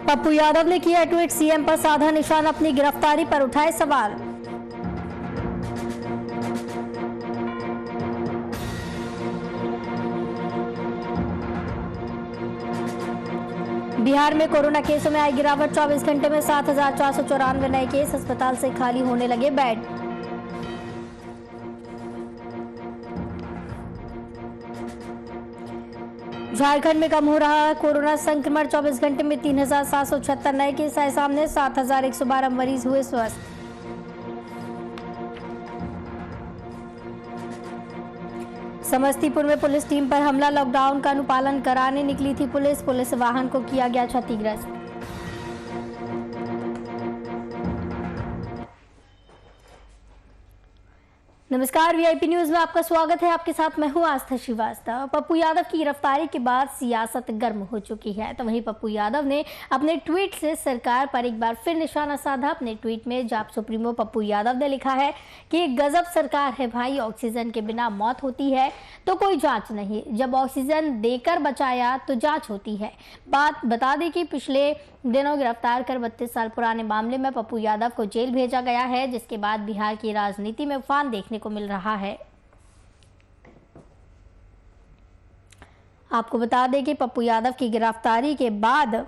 पप्पू यादव ने किया tweet, CM पर साधा निशान, अपनी गिरफ्तारी पर उठाए सवाल। बिहार में कोरोना केसों में आई गिरावट, 24 घंटे में 7,494 नए केस, अस्पताल से खाली होने लगे बेड। झारखंड में कम हो रहा कोरोना संक्रमण, 24 घंटे में 3,776 नए केस आए सामने, 7,112 मरीज हुए स्वस्थ। समस्तीपुर में पुलिस टीम पर हमला, लॉकडाउन का अनुपालन कराने निकली थी पुलिस वाहन को किया गया क्षतिग्रस्त। नमस्कार, वीआईपी न्यूज में आपका स्वागत है। आपके साथ मैं हूं आस्था श्रीवास्तव। पप्पू यादव की गिरफ्तारी के बाद सियासत गर्म हो चुकी है, तो वहीं पप्पू यादव ने अपने ट्वीट से सरकार पर एक बार फिर निशाना साधा। अपने ट्वीट में जाप सुप्रीमो पप्पू यादव ने लिखा है कि गजब सरकार है भाई, ऑक्सीजन के बिना मौत होती है तो कोई जांच नहीं, जब ऑक्सीजन देकर बचाया तो जांच होती है। बात बता दें कि पिछले दिनों गिरफ्तार कर 32 साल पुराने मामले में पप्पू यादव को जेल भेजा गया है, जिसके बाद बिहार की राजनीति में उफान देखने को मिल रहा है। आपको बता दें कि पप्पू यादव की गिरफ्तारी के बाद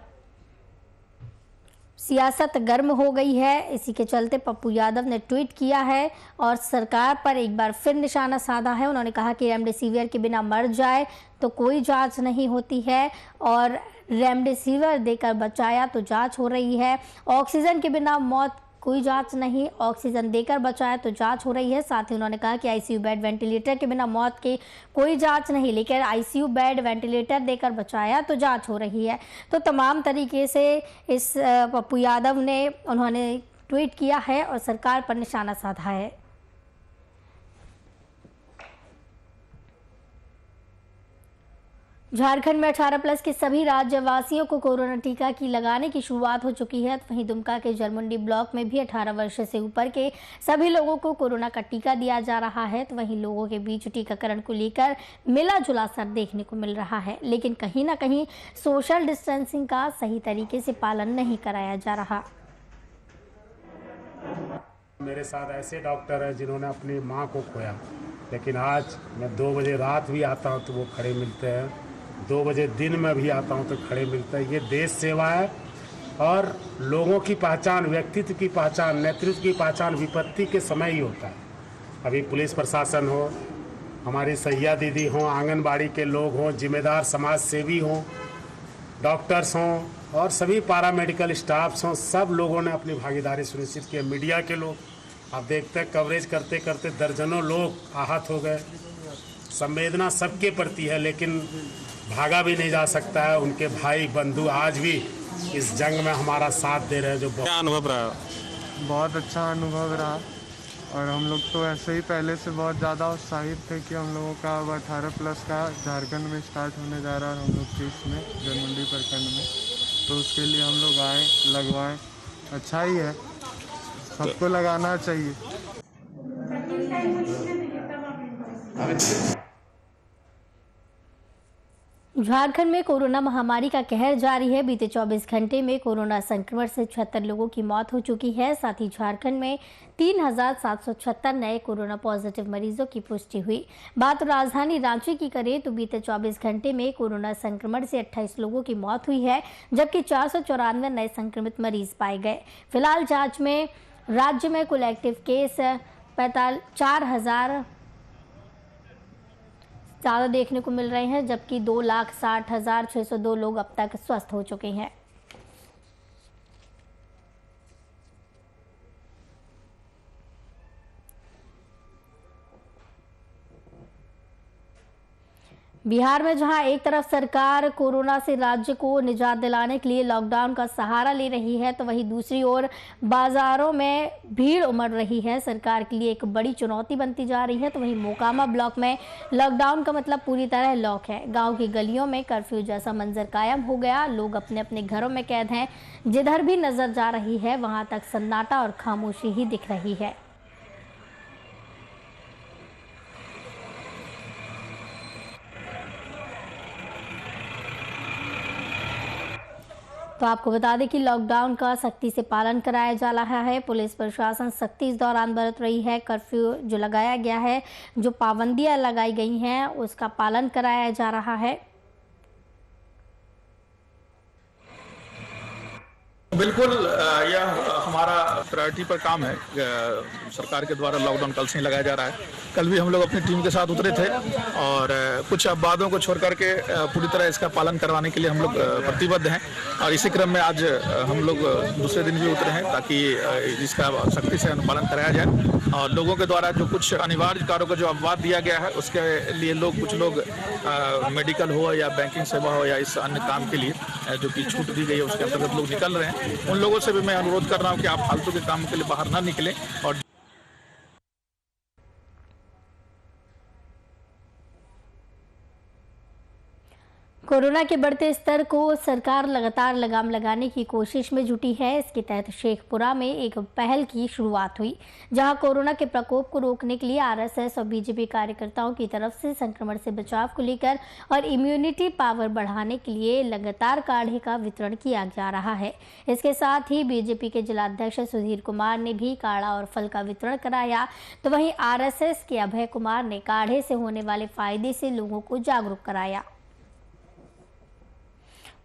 सियासत गर्म हो गई है। इसी के चलते पप्पू यादव ने ट्वीट किया है और सरकार पर एक बार फिर निशाना साधा है। उन्होंने कहा कि रेमडेसिविर के बिना मर जाए तो कोई जांच नहीं होती है और रेमडेसिविर देकर बचाया तो जांच हो रही है। ऑक्सीजन के बिना मौत कोई जांच नहीं, ऑक्सीजन देकर बचाया तो जांच हो रही है। साथ ही उन्होंने कहा कि आईसीयू बेड, वेंटिलेटर के बिना मौत की कोई जांच नहीं, लेकिन आईसीयू बेड, वेंटिलेटर देकर बचाया तो जांच हो रही है। तो तमाम तरीके से इस पप्पू यादव ने उन्होंने ट्वीट किया है और सरकार पर निशाना साधा है। झारखंड में 18+ के सभी राज्यवासियों को कोरोना टीका की लगाने की शुरुआत हो चुकी है। वहीं दुमका के जरमुंडी ब्लॉक में भी 18 वर्ष से ऊपर के सभी लोगों को कोरोना का टीका दिया जा रहा है। तो वहीं लोगों के बीच टीकाकरण को लेकर मिला जुला असर देखने को मिल रहा है, लेकिन कहीं ना कहीं सोशल डिस्टेंसिंग का सही तरीके से पालन नहीं कराया जा रहा। मेरे साथ ऐसे डॉक्टर हैं जिन्होंने अपनी माँ को खोया, लेकिन आज मैं 2 बजे रात भी आता हूँ तो वो खड़े मिलते हैं, 2 बजे दिन में भी आता हूँ तो खड़े मिलते हैं। ये देश सेवा है और लोगों की पहचान, व्यक्तित्व की पहचान, नेतृत्व की पहचान विपत्ति के समय ही होता है। अभी पुलिस प्रशासन हो, हमारी सैया दीदी हों, आंगनबाड़ी के लोग हों, जिम्मेदार समाज सेवी हों, डॉक्टर्स हों और सभी पैरामेडिकल स्टाफ्स हों, सब लोगों ने अपनी भागीदारी सुनिश्चित की। मीडिया के लोग, आप देखते हैं कवरेज करते करते दर्जनों लोग आहत हो गए। संवेदना सबके प्रति है, लेकिन भागा भी नहीं जा सकता है। उनके भाई बंधु आज भी इस जंग में हमारा साथ दे रहे हैं। जो क्या अनुभव रहा? बहुत अच्छा अनुभव रहा और हम लोग तो ऐसे ही पहले से बहुत ज़्यादा उत्साहित थे कि हम लोगों का अब 18+ का झारखंड में स्टार्ट होने जा रहा है, हम लोग के इसमें जरमुंडी प्रखंड में, तो उसके लिए हम लोग आए, लगवाएं। अच्छा ही है, सबको लगाना चाहिए। झारखंड में कोरोना महामारी का कहर जारी है। बीते 24 घंटे में कोरोना संक्रमण से 76 लोगों की मौत हो चुकी है। साथ ही झारखंड में 3,776 नए कोरोना पॉजिटिव मरीजों की पुष्टि हुई। बात राजधानी रांची की करें तो बीते 24 घंटे में कोरोना संक्रमण से 28 लोगों की मौत हुई है, जबकि 494 नए संक्रमित मरीज पाए गए। फिलहाल जाँच में राज्य में कुल एक्टिव केस 4,000 ज़्यादा देखने को मिल रहे हैं, जबकि 2,60,602 लोग अब तक स्वस्थ हो चुके हैं। बिहार में जहां एक तरफ सरकार कोरोना से राज्य को निजात दिलाने के लिए लॉकडाउन का सहारा ले रही है, तो वहीं दूसरी ओर बाजारों में भीड़ उमड़ रही है। सरकार के लिए एक बड़ी चुनौती बनती जा रही है। तो वहीं मोकामा ब्लॉक में लॉकडाउन का मतलब पूरी तरह लॉक है। गांव की गलियों में कर्फ्यू जैसा मंजर कायम हो गया। लोग अपने अपने घरों में कैद हैं। जिधर भी नजर जा रही है वहां तक सन्नाटा और खामोशी ही दिख रही है। तो आपको बता दें कि लॉकडाउन का सख्ती से पालन कराया जा रहा है। पुलिस प्रशासन सख्ती इस दौरान बरत रही है। कर्फ्यू जो लगाया गया है, जो पाबंदियां लगाई गई हैं, उसका पालन कराया जा रहा है। बिल्कुल, यह हमारा प्रायोरिटी पर काम है। सरकार के द्वारा लॉकडाउन कल से ही लगाया जा रहा है। कल भी हम लोग अपनी टीम के साथ उतरे थे और कुछ अपवादों को छोड़ करके पूरी तरह इसका पालन करवाने के लिए हम लोग प्रतिबद्ध हैं। और इसी क्रम में आज हम लोग दूसरे दिन भी उतरे हैं ताकि इसका सख्ती से अनुपालन कराया जाए। और लोगों के द्वारा जो कुछ अनिवार्य कार्यों को जो अपवाद दिया गया है, उसके लिए कुछ लोग मेडिकल हो या बैंकिंग सेवा हो या इस अन्य काम के लिए जो कि छूट दी गई है, उसके अंतर्गत लोग निकल रहे हैं। उन लोगों से भी मैं अनुरोध कर रहा हूं कि आप फालतू के काम के लिए बाहर ना निकलें। और कोरोना के बढ़ते स्तर को सरकार लगातार लगाम लगाने की कोशिश में जुटी है। इसके तहत शेखपुरा में एक पहल की शुरुआत हुई, जहां कोरोना के प्रकोप को रोकने के लिए आरएसएस और बीजेपी कार्यकर्ताओं की तरफ से संक्रमण से बचाव को लेकर और इम्यूनिटी पावर बढ़ाने के लिए लगातार काढ़े का वितरण किया जा रहा है। इसके साथ ही बीजेपी के जिलाध्यक्ष सुधीर कुमार ने भी काढ़ा और फल का वितरण कराया, तो वहीं आरएसएस के अभय कुमार ने काढ़े से होने वाले फायदे से लोगों को जागरूक कराया।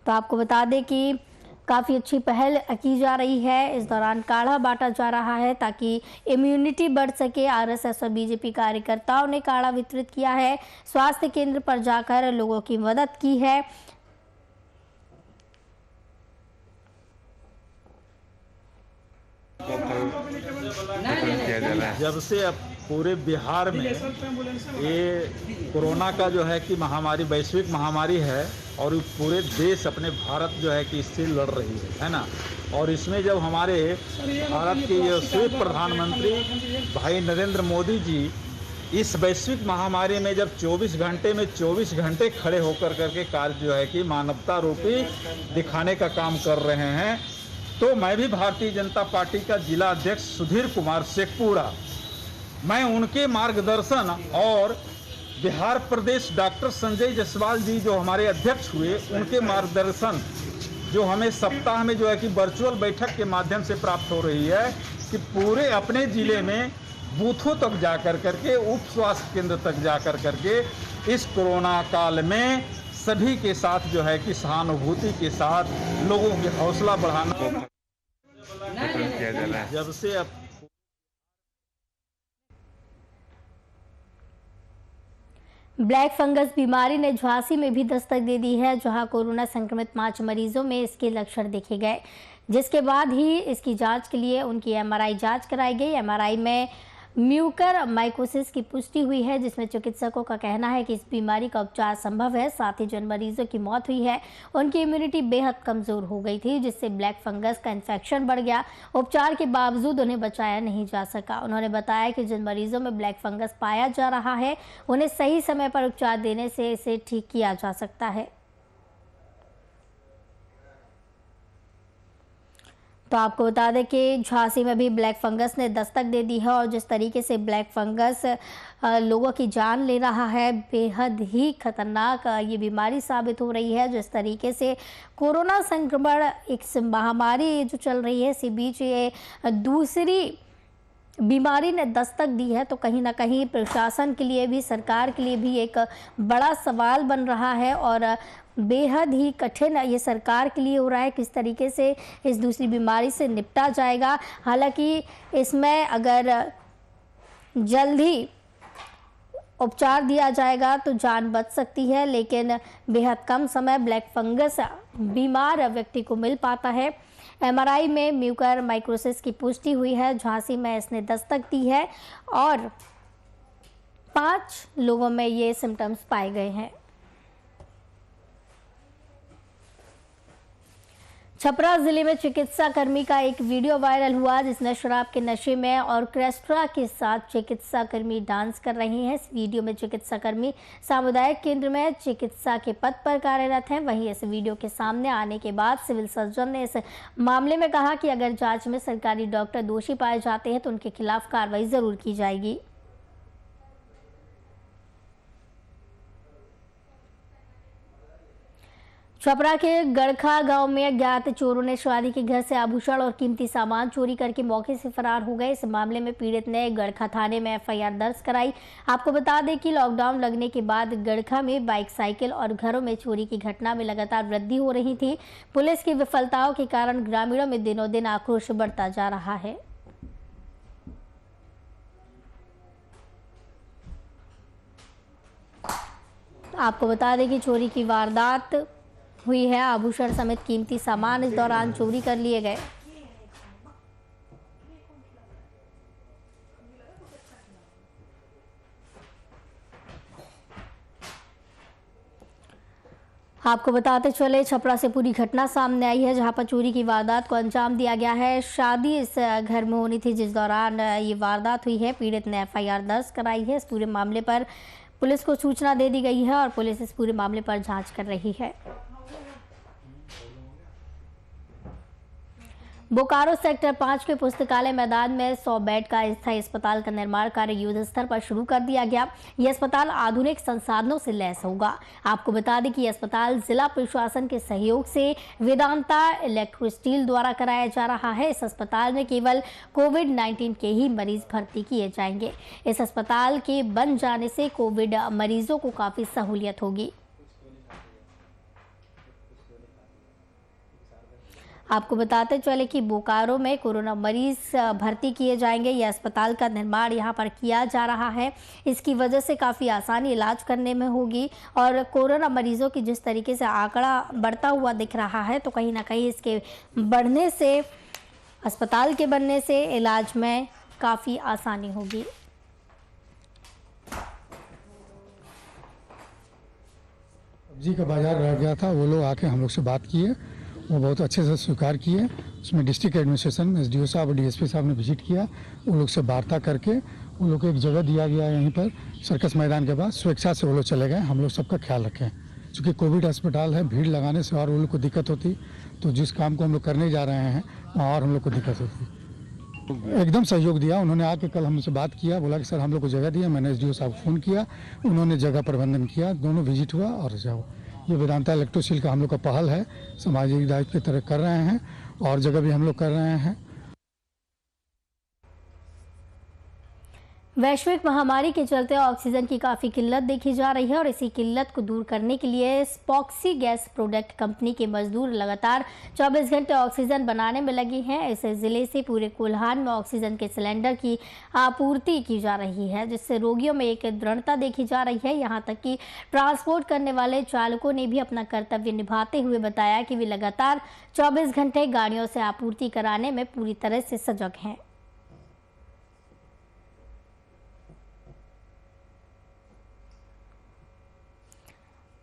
तो आपको बता दें कि काफ़ी अच्छी पहल की जा रही है। इस दौरान काढ़ा बांटा जा रहा है ताकि इम्यूनिटी बढ़ सके। आरएसएस और बीजेपी कार्यकर्ताओं ने काढ़ा वितरित किया है, स्वास्थ्य केंद्र पर जाकर लोगों की मदद की है। जब से अब पूरे बिहार में ये कोरोना का जो है कि महामारी, वैश्विक महामारी है और पूरे देश अपने भारत जो है कि इससे लड़ रही है ना। और इसमें जब हमारे भारत के यशस्वी प्रधानमंत्री भाई नरेंद्र मोदी जी इस वैश्विक महामारी में जब 24 घंटे में 24 घंटे खड़े होकर करके कार्य जो है कि मानवता रूपी दिखाने का काम कर रहे हैं, तो मैं भी भारतीय जनता पार्टी का जिला अध्यक्ष सुधीर कुमार शेखपुरा, मैं उनके मार्गदर्शन और बिहार प्रदेश डॉक्टर संजय जायसवाल जी जो हमारे अध्यक्ष हुए, उनके मार्गदर्शन जो हमें सप्ताह में जो है कि वर्चुअल बैठक के माध्यम से प्राप्त हो रही है कि पूरे अपने जिले में बूथों तक जाकर करके, उप स्वास्थ्य केंद्र तक जाकर करके इस कोरोना काल में सभी के साथ जो है कि सहानुभूति के साथ लोगों की हौसला बढ़ाना। जब से अब ब्लैक फंगस बीमारी ने झांसी में भी दस्तक दे दी है, जहां कोरोना संक्रमित 5 मरीजों में इसके लक्षण देखे गए, जिसके बाद ही इसकी जांच के लिए उनकी एमआरआई जांच कराई गई। एमआरआई में म्यूकर माइकोसिस की पुष्टि हुई है, जिसमें चिकित्सकों का कहना है कि इस बीमारी का उपचार संभव है। साथ ही जिन मरीजों की मौत हुई है उनकी इम्यूनिटी बेहद कमजोर हो गई थी, जिससे ब्लैक फंगस का इन्फेक्शन बढ़ गया। उपचार के बावजूद उन्हें बचाया नहीं जा सका। उन्होंने बताया कि जिन मरीजों में ब्लैक फंगस पाया जा रहा है उन्हें सही समय पर उपचार देने से इसे ठीक किया जा सकता है। तो आपको बता दें कि झांसी में भी ब्लैक फंगस ने दस्तक दे दी है और जिस तरीके से ब्लैक फंगस लोगों की जान ले रहा है, बेहद ही खतरनाक ये बीमारी साबित हो रही है। जिस तरीके से कोरोना संक्रमण एक महामारी जो चल रही है, इसी बीच ये दूसरी बीमारी ने दस्तक दी है, तो कहीं ना कहीं प्रशासन के लिए भी, सरकार के लिए भी एक बड़ा सवाल बन रहा है और बेहद ही कठिन ये सरकार के लिए हो रहा है किस तरीके से इस दूसरी बीमारी से निपटा जाएगा। हालांकि इसमें अगर जल्द ही उपचार दिया जाएगा तो जान बच सकती है, लेकिन बेहद कम समय ब्लैक फंगस बीमार व्यक्ति को मिल पाता है। एमआरआई में म्यूकर माइकोसिस की पुष्टि हुई है। झांसी में इसने दस्तक दी है और 5 लोगों में ये सिम्टम्स पाए गए हैं। छपरा जिले में चिकित्सा कर्मी का एक वीडियो वायरल हुआ, जिसमें शराब के नशे में ऑर्केस्ट्रा के साथ चिकित्सा कर्मी डांस कर रही हैं। इस वीडियो में चिकित्सा कर्मी सामुदायिक केंद्र में चिकित्सा के पद पर कार्यरत हैं। वहीं इस वीडियो के सामने आने के बाद सिविल सर्जन ने इस मामले में कहा कि अगर जांच में सरकारी डॉक्टर दोषी पाए जाते हैं तो उनके खिलाफ कार्रवाई जरूर की जाएगी। छपरा के गड़खा गांव में अज्ञात चोरों ने शादी के घर से आभूषण और कीमती सामान चोरी करके मौके से फरार हो गए। इस मामले में पीड़ित ने गड़खा थाने में एफआईआर दर्ज कराई। आपको बता दें कि लॉकडाउन लगने के बाद गड़खा में बाइक, साइकिल और घरों में चोरी की घटना में लगातार वृद्धि हो रही थी। पुलिस की विफलताओं के कारण ग्रामीणों में दिनों दिन आक्रोश बढ़ता जा रहा है। आपको बता दें कि चोरी की वारदात हुई है। आभूषण समेत कीमती सामान इस दौरान चोरी कर लिए गए। आपको बताते चले, छपरा से पूरी घटना सामने आई है जहां पर चोरी की वारदात को अंजाम दिया गया है। शादी इस घर में होनी थी जिस दौरान ये वारदात हुई है। पीड़ित ने एफआईआर दर्ज कराई है। इस पूरे मामले पर पुलिस को सूचना दे दी गई है और पुलिस इस पूरे मामले पर जांच कर रही है। बोकारो सेक्टर 5 के पुस्तकालय मैदान में 100 बेड का स्थायी अस्पताल का निर्माण कार्य युद्ध स्तर पर शुरू कर दिया गया। यह अस्पताल आधुनिक संसाधनों से लैस होगा। आपको बता दें कि यह अस्पताल जिला प्रशासन के सहयोग से वेदांता इलेक्ट्रो स्टील द्वारा कराया जा रहा है। इस अस्पताल में केवल कोविड-19 के ही मरीज भर्ती किए जाएंगे। इस अस्पताल के बन जाने से कोविड मरीजों को काफी सहूलियत होगी। आपको बताते चले कि बोकारो में कोरोना मरीज भर्ती किए जाएंगे। यह अस्पताल का निर्माण यहां पर किया जा रहा है। इसकी वजह से काफ़ी आसानी इलाज करने में होगी और कोरोना मरीजों की जिस तरीके से आंकड़ा बढ़ता हुआ दिख रहा है, तो कहीं ना कहीं इसके बढ़ने से, अस्पताल के बनने से इलाज में काफ़ी आसानी होगी। सब्जी का बाजार रह गया था, वो लोग आके हम लोग से बात किए, वो बहुत अच्छे से स्वीकार किए। उसमें डिस्ट्रिक्ट एडमिनिस्ट्रेशन में एसडीओ साहब और डीएसपी साहब ने विजिट किया। उन लोग से वार्ता करके उन लोग को एक जगह दिया गया यहीं पर सर्कस मैदान के पास। स्वेच्छा से वो लोग चले गए। हम लोग सबका ख्याल रखें, क्योंकि कोविड अस्पताल है, भीड़ लगाने से और उन लोग को दिक्कत होती, तो जिस काम को हम लोग करने जा रहे हैं वहाँ और हम लोग को दिक्कत होती। एकदम सहयोग दिया उन्होंने। आके कल हमसे बात किया, बोला कि सर हम लोग को जगह दिया। मैंने एसडीओ साहब को फ़ोन किया, उन्होंने जगह प्रबंधन किया, दोनों विजिट हुआ और जाओ। ये वेदांता इलेक्ट्रो स्टील का हम लोग का पहल है, सामाजिक दायित्व की तरह कर रहे हैं और जगह भी हम लोग कर रहे हैं। वैश्विक महामारी के चलते ऑक्सीजन की काफ़ी किल्लत देखी जा रही है और इसी किल्लत को दूर करने के लिए स्पॉक्सी गैस प्रोडक्ट कंपनी के मजदूर लगातार 24 घंटे ऑक्सीजन बनाने में लगे हैं। इस जिले से पूरे कोल्हान में ऑक्सीजन के सिलेंडर की आपूर्ति की जा रही है, जिससे रोगियों में एक दृढ़ता देखी जा रही है। यहाँ तक कि ट्रांसपोर्ट करने वाले चालकों ने भी अपना कर्तव्य निभाते हुए बताया कि वे लगातार 24 घंटे गाड़ियों से आपूर्ति कराने में पूरी तरह से सजग हैं।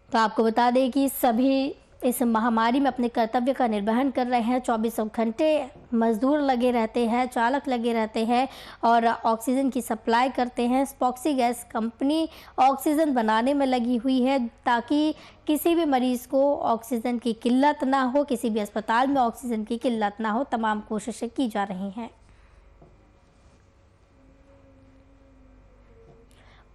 तो आपको बता दें कि सभी इस महामारी में अपने कर्तव्य का निर्वहन कर रहे हैं। 24 घंटे मजदूर लगे रहते हैं, चालक लगे रहते हैं और ऑक्सीजन की सप्लाई करते हैं। स्पॉक्सी गैस कंपनी ऑक्सीजन बनाने में लगी हुई है ताकि किसी भी मरीज़ को ऑक्सीजन की किल्लत ना हो, किसी भी अस्पताल में ऑक्सीजन की किल्लत ना हो। तमाम कोशिशें की जा रही हैं।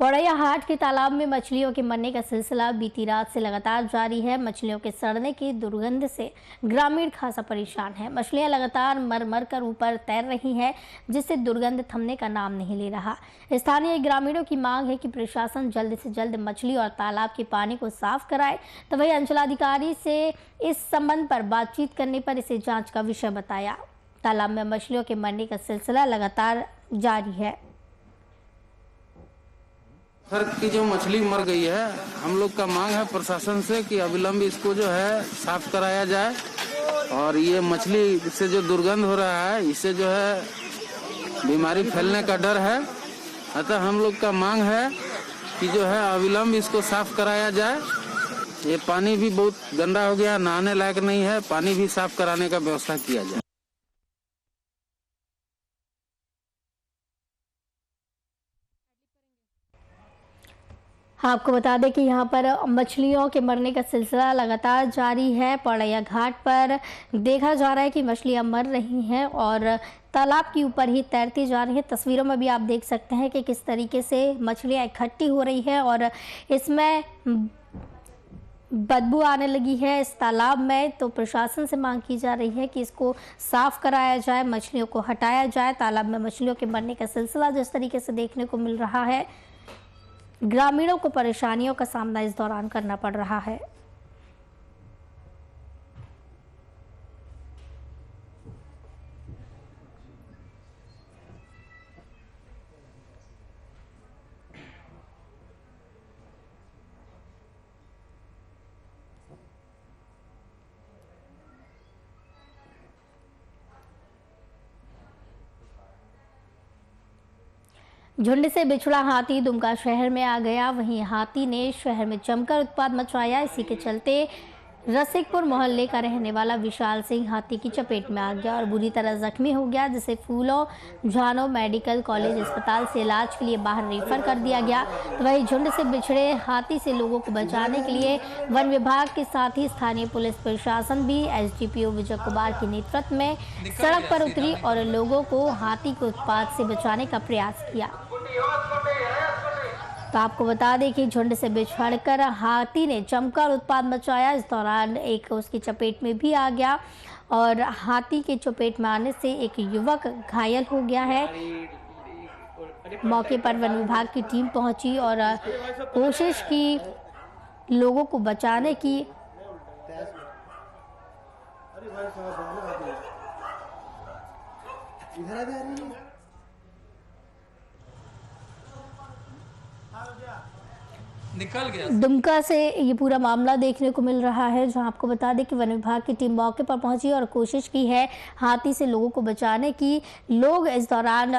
पौड़ैया हाट के तालाब में मछलियों के मरने का सिलसिला बीती रात से लगातार जारी है। मछलियों के सड़ने की दुर्गंध से ग्रामीण खासा परेशान है। मछलियां लगातार मर मर कर ऊपर तैर रही हैं, जिससे दुर्गंध थमने का नाम नहीं ले रहा। स्थानीय ग्रामीणों की मांग है कि प्रशासन जल्द से जल्द मछली और तालाब के पानी को साफ कराए। तो वही अंचलाधिकारी से इस संबंध पर बातचीत करने पर इसे जाँच का विषय बताया। तालाब में मछलियों के मरने का सिलसिला लगातार जारी है। सर की जो मछली मर गई है, हम लोग का मांग है प्रशासन से कि अविलंब इसको जो है साफ कराया जाए और ये मछली से जो दुर्गंध हो रहा है, इससे जो है बीमारी फैलने का डर है। अतः हम लोग का मांग है कि जो है अविलंब इसको साफ कराया जाए। ये पानी भी बहुत गंदा हो गया, नहाने लायक नहीं है, पानी भी साफ कराने का व्यवस्था किया जाए। आपको बता दें कि यहाँ पर मछलियों के मरने का सिलसिला लगातार जारी है। पौड़ैया घाट पर देखा जा रहा है कि मछलियाँ मर रही हैं और तालाब के ऊपर ही तैरती जा रही है। तस्वीरों में भी आप देख सकते हैं कि किस तरीके से मछलियाँ इकट्ठी हो रही है और इसमें बदबू आने लगी है इस तालाब में, तो प्रशासन से मांग की जा रही है कि इसको साफ कराया जाए, मछलियों को हटाया जाए। तालाब में मछलियों के मरने का सिलसिला जिस तरीके से देखने को मिल रहा है, ग्रामीणों को परेशानियों का सामना इस दौरान करना पड़ रहा है। झुंड से बिछड़ा हाथी दुमका शहर में आ गया। वहीं हाथी ने शहर में जमकर उत्पात मचाया। इसी के चलते रसिकपुर मोहल्ले का रहने वाला विशाल सिंह हाथी की चपेट में आ गया और बुरी तरह जख्मी हो गया, जिसे फूलों झानो मेडिकल कॉलेज अस्पताल से इलाज के लिए बाहर रेफर कर दिया गया। तो वहीं झुंड से बिछड़े हाथी से लोगों को बचाने के लिए वन विभाग के साथ ही स्थानीय पुलिस प्रशासन भी एसडीपीओ विजय कुमार के नेतृत्व में सड़क पर उतरी और लोगों को हाथी के उत्पात से बचाने का प्रयास किया। तो आपको बता दें कि झुंड से बिछड़कर हाथी ने जमकर उत्पात मचाया। इस दौरान एक उसकी चपेट में भी आ गया और हाथी के चपेट में आने से एक युवक घायल हो गया है। मौके पर वन विभाग की टीम पहुंची और कोशिश की लोगों को बचाने की। निकल गया। दुमका से ये पूरा मामला देखने को मिल रहा है, जहां आपको बता दें कि वन विभाग की टीम मौके पर पहुंची और कोशिश की है हाथी से लोगों को बचाने की। लोग इस दौरान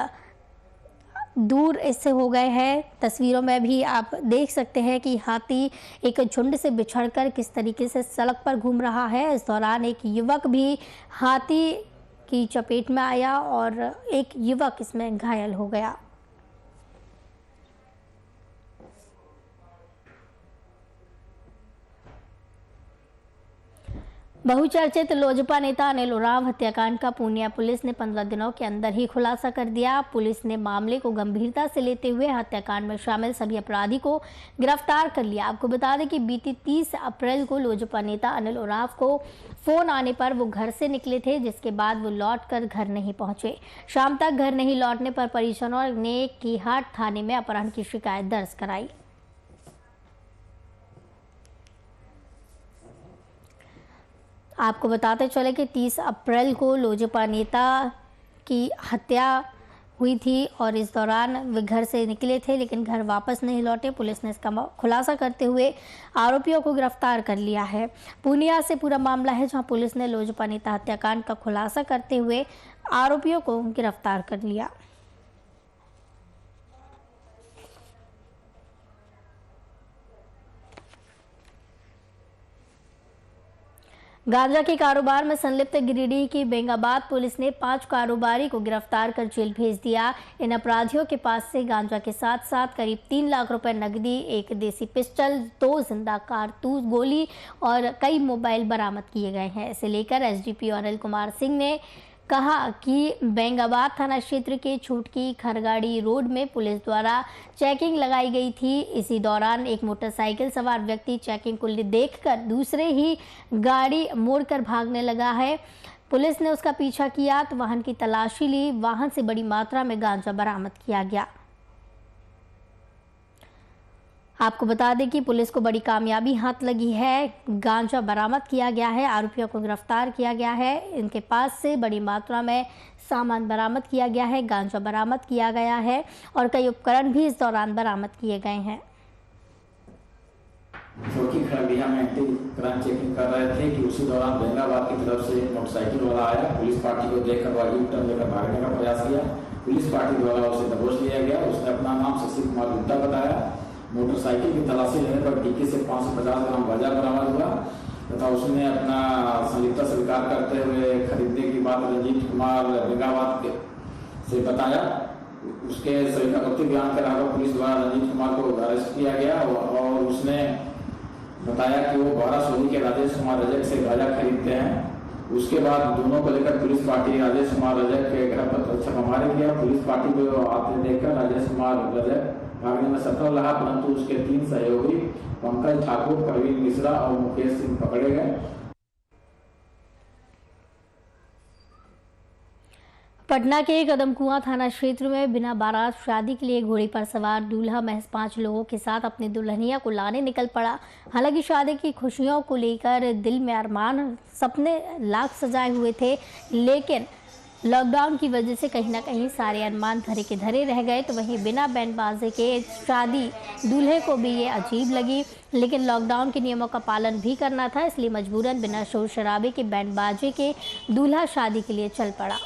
दूर इससे हो गए हैं। तस्वीरों में भी आप देख सकते हैं कि हाथी एक झुंड से बिछड़कर किस तरीके से सड़क पर घूम रहा है। इस दौरान एक युवक भी हाथी की चपेट में आया और एक युवक इसमें घायल हो गया। बहुचर्चित लोजपा नेता अनिल उरांव हत्याकांड का पूर्णिया पुलिस ने 15 दिनों के अंदर ही खुलासा कर दिया। पुलिस ने मामले को गंभीरता से लेते हुए हत्याकांड में शामिल सभी अपराधी को गिरफ्तार कर लिया। आपको बता दें कि बीती 30 अप्रैल को लोजपा नेता अनिल उरांव को फोन आने पर वो घर से निकले थे, जिसके बाद वो लौटकर घर नहीं पहुंचे। शाम तक घर नहीं लौटने पर परिजनों ने कीहाट थाने में अपहरण की शिकायत दर्ज कराई। आपको बताते चले कि 30 अप्रैल को लोजपा नेता की हत्या हुई थी और इस दौरान वे घर से निकले थे लेकिन घर वापस नहीं लौटे। पुलिस ने इसका खुलासा करते हुए आरोपियों को गिरफ्तार कर लिया है। पूर्णिया से पूरा मामला है, जहां पुलिस ने लोजपा नेता हत्याकांड का खुलासा करते हुए आरोपियों को गिरफ्तार कर लिया। गांजा के कारोबार में संलिप्त गिरिडीह की बेंगाबाद पुलिस ने 5 कारोबारी को गिरफ्तार कर जेल भेज दिया। इन अपराधियों के पास से गांजा के साथ साथ करीब 3 लाख रुपए नकदी, एक देसी पिस्टल, 2 जिंदा कारतूस, गोली और कई मोबाइल बरामद किए गए हैं। इसे लेकर एसडीपीओ अनिल कुमार सिंह ने कहा कि बेंगाबाद थाना क्षेत्र के छूटकी खरगाड़ी रोड में पुलिस द्वारा चेकिंग लगाई गई थी। इसी दौरान एक मोटरसाइकिल सवार व्यक्ति चेकिंग को देखकर दूसरे ही गाड़ी मोड़कर भागने लगा है। पुलिस ने उसका पीछा किया तो वाहन की तलाशी ली। वाहन से बड़ी मात्रा में गांजा बरामद किया गया। आपको बता दें कि पुलिस को बड़ी कामयाबी हाथ लगी है। गांजा बरामद किया गया है, आरोपियों को गिरफ्तार किया गया है। इनके पास से बड़ी मात्रा में सामान बरामद किया गया है, गांजा बरामद किया गया है और कई उपकरण भी इस दौरान बरामद किए गए हैं। चौकी खरड़िया में एक्टिव क्राइम चेकिंग कर रहे थे कि उसी दौरान बेंगाबाद की तरफ से एक मोटरसाइकिल वाला आया। पुलिस पार्टी को देखकर वह यू टर्न लेकर भागने का प्रयास किया। पुलिस पार्टी द्वारा उसे दबोच लिया गया। उसने अपना नाम शशि कुमार गुप्ता बताया। मोटरसाइकिल की तलाशी लेने पर टीके से 550 ग्राम गांजा बरामद हुआ तथा उसने अपना संलिप्तता स्वीकार करते हुए खरीदने की बात रंजीत कुमार बेंगाबाद से बताया। उसके स्वीकारोक्ति बयान के आधार पर पुलिस द्वारा रंजीत कुमार को अरेस्ट किया गया और उसने बताया कि वो बारासोनी के राजेश कुमार रजक से गांजा खरीदते हैं। उसके बाद दोनों को लेकर पुलिस पार्टी राजेश कुमार रजक के घर पर छापामारी किया। पुलिस पार्टी को आते देखकर राजेश कुमार रजक भागने में सफल रहा, परंतु उसके 3 सहयोगी पंकज ठाकुर, प्रवीण मिश्रा और मुकेश सिंह पकड़े गए। पटना के कदमकुआं थाना क्षेत्र में बिना बारात शादी के लिए घोड़ी पर सवार दूल्हा महज 5 लोगों के साथ अपनी दुल्हनिया को लाने निकल पड़ा। हालांकि शादी की खुशियों को लेकर दिल में अरमान, सपने लाख सजाए हुए थे, लेकिन लॉकडाउन की वजह से कहीं ना कहीं सारे अरमान धरे के धरे रह गए। तो वहीं बिना बैंड बाजे के शादी दूल्हे को भी ये अजीब लगी, लेकिन लॉकडाउन के नियमों का पालन भी करना था, इसलिए मजबूरन बिना शोर शराबे के बैंड बाजे के दूल्हा शादी के लिए चल पड़ा।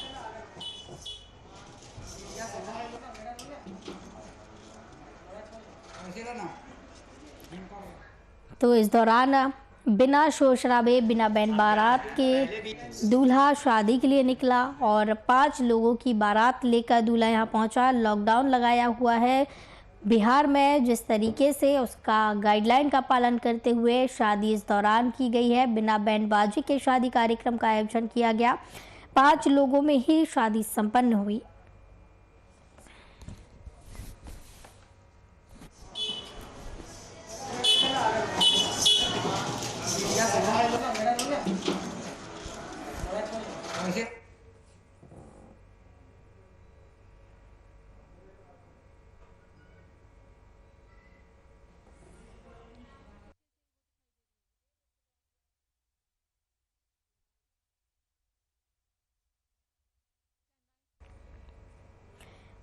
तो इस दौरान बिना शोर शराबे, बिना बैंड बारात के दूल्हा शादी के लिए निकला और 5 लोगों की बारात लेकर दूल्हा यहाँ पहुँचा। लॉकडाउन लगाया हुआ है बिहार में, जिस तरीके से उसका गाइडलाइन का पालन करते हुए शादी इस दौरान की गई है। बिना बैंड बाजी के शादी कार्यक्रम का आयोजन किया गया। 5 लोगों में ही शादी संपन्न हुई।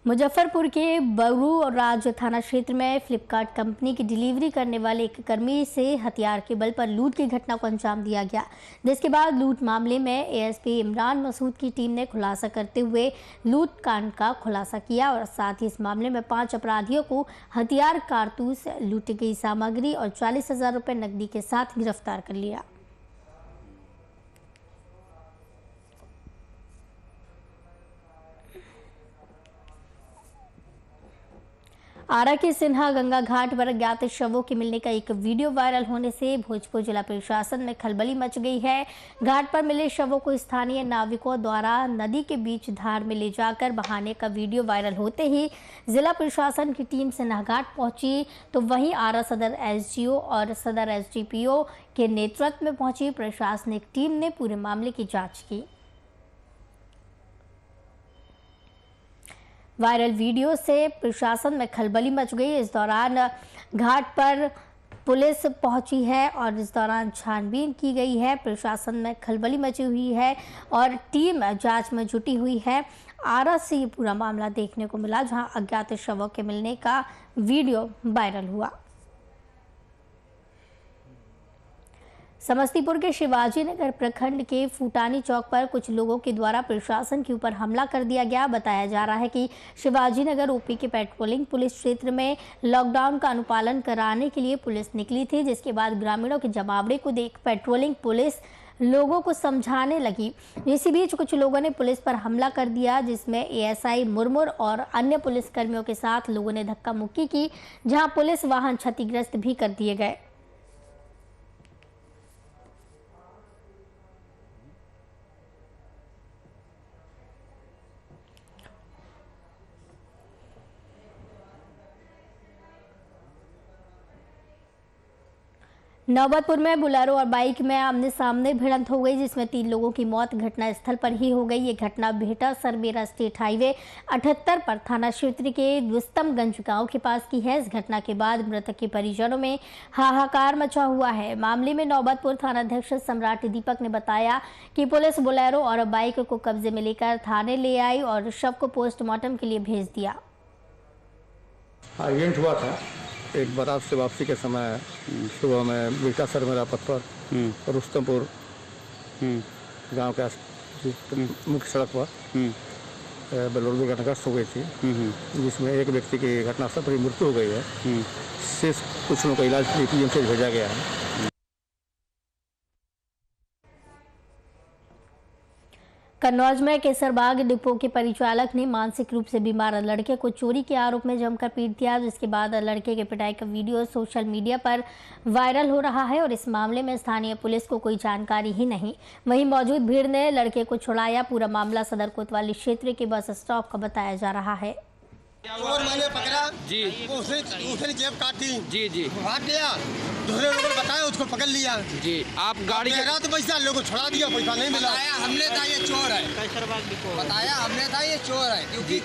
मुजफ्फरपुर के बरूराज थाना क्षेत्र में फ्लिपकार्ट कंपनी की डिलीवरी करने वाले एक कर्मी से हथियार के बल पर लूट की घटना को अंजाम दिया गया, जिसके बाद लूट मामले में एएसपी इमरान मसूद की टीम ने खुलासा करते हुए लूट कांड का खुलासा किया और साथ ही इस मामले में 5 अपराधियों को हथियार, कारतूस, लूटी गई सामग्री और 40,000 रुपये नकदी के साथ गिरफ्तार कर लिया। आरा के सिन्हा गंगा घाट पर अज्ञात शवों के मिलने का एक वीडियो वायरल होने से भोजपुर जिला प्रशासन में खलबली मच गई है। घाट पर मिले शवों को स्थानीय नाविकों द्वारा नदी के बीच धार में ले जाकर बहाने का वीडियो वायरल होते ही जिला प्रशासन की टीम सिन्हा घाट पहुंची, तो वहीं आरा सदर एसडीओ और सदर एसडीपीओ के नेतृत्व में पहुंची प्रशासनिक टीम ने पूरे मामले की जाँच की। वायरल वीडियो से प्रशासन में खलबली मच गई। इस दौरान घाट पर पुलिस पहुंची है और इस दौरान छानबीन की गई है। प्रशासन में खलबली मची हुई है और टीम जांच में जुटी हुई है। आरा से ये पूरा मामला देखने को मिला, जहां अज्ञात शवों के मिलने का वीडियो वायरल हुआ। समस्तीपुर के शिवाजी नगर प्रखंड के फूटानी चौक पर कुछ लोगों के द्वारा प्रशासन के ऊपर हमला कर दिया गया। बताया जा रहा है कि शिवाजी नगर ओपी के पेट्रोलिंग पुलिस क्षेत्र में लॉकडाउन का अनुपालन कराने के लिए पुलिस निकली थी, जिसके बाद ग्रामीणों के जमावड़े को देख पेट्रोलिंग पुलिस लोगों को समझाने लगी। इसी बीच कुछ लोगों ने पुलिस पर हमला कर दिया, जिसमें एएसआई मुरमुर और अन्य पुलिसकर्मियों के साथ लोगों ने धक्का मुक्की की, जहां पुलिस वाहन क्षतिग्रस्त भी कर दिए गए। नौबतपुर में बुलेरो और बाइक में आमने सामने भिड़ंत हो गई, जिसमें 3 लोगों की मौत घटनास्थल पर ही हो गई। ये घटना भेटा सरबेरा स्टेट हाईवे 78 पर थाना क्षेत्र के रुस्तमगंज गांव के पास की है। इस घटना के बाद मृतक के परिजनों में हाहाकार मचा हुआ है। मामले में नौबतपुर थानाध्यक्ष सम्राट दीपक ने बताया कि पुलिस बुलेरो और बाइक को कब्जे में लेकर थाने ले आई और शव को पोस्टमार्टम के लिए भेज दिया। इवेंट हुआ था एक बारात से वापसी के समय सुबह में बिरका सरमेरा पथ पर रुस्तमपुर गांव के मुख्य सड़क पर बोलेरो दुर्घटनाग्रस्त हो गई थी, जिसमें एक व्यक्ति की घटनास्थल पर मृत्यु हो गई है। शेष कुछ लोगों का इलाज के लिए पीएमसीएच भेजा गया है। कन्नौज में केसरबाग डिपो के परिचालक ने मानसिक रूप से बीमार लड़के को चोरी के आरोप में जमकर पीट दिया, जिसके बाद लड़के के पिटाई का वीडियो सोशल मीडिया पर वायरल हो रहा है और इस मामले में स्थानीय पुलिस को कोई जानकारी ही नहीं। वहीं मौजूद भीड़ ने लड़के को छुड़ाया। पूरा मामला सदर कोतवाली क्षेत्र के बस स्टॉप का बताया जा रहा है। चोर मैंने पकड़ा जी, उसने जेब काटी जी जी, भाग गया। दूसरे लोगों ने बताया, उसको पकड़ लिया जी। आप गाड़ी के तो पैसा लोगों को छोड़ा दिया, पैसा नहीं मिला। बताया हमने था ये चोर है, बताया हमने था ये चोर है, क्योंकि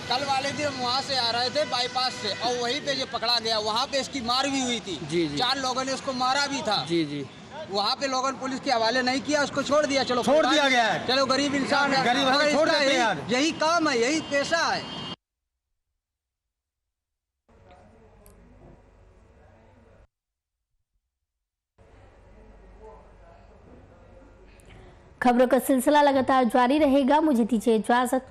कल वाले दिन हम वहाँ से आ रहे थे बाईपास से और वहीं पे ये पकड़ा गया। वहाँ पे इसकी मार भी हुई थी जी जी, 4 लोगों ने उसको मारा भी था जी जी। वहाँ पे लोगों ने पुलिस के हवाले नहीं किया, उसको छोड़ दिया। चलो छोड़ दिया गया है। चलो गरीब इंसान है, गरीब है, छोड़ देते हैं यार। यही काम है, यही पेशा है। खबरों का सिलसिला लगातार जारी रहेगा। मुझे दीजिए इजाजत।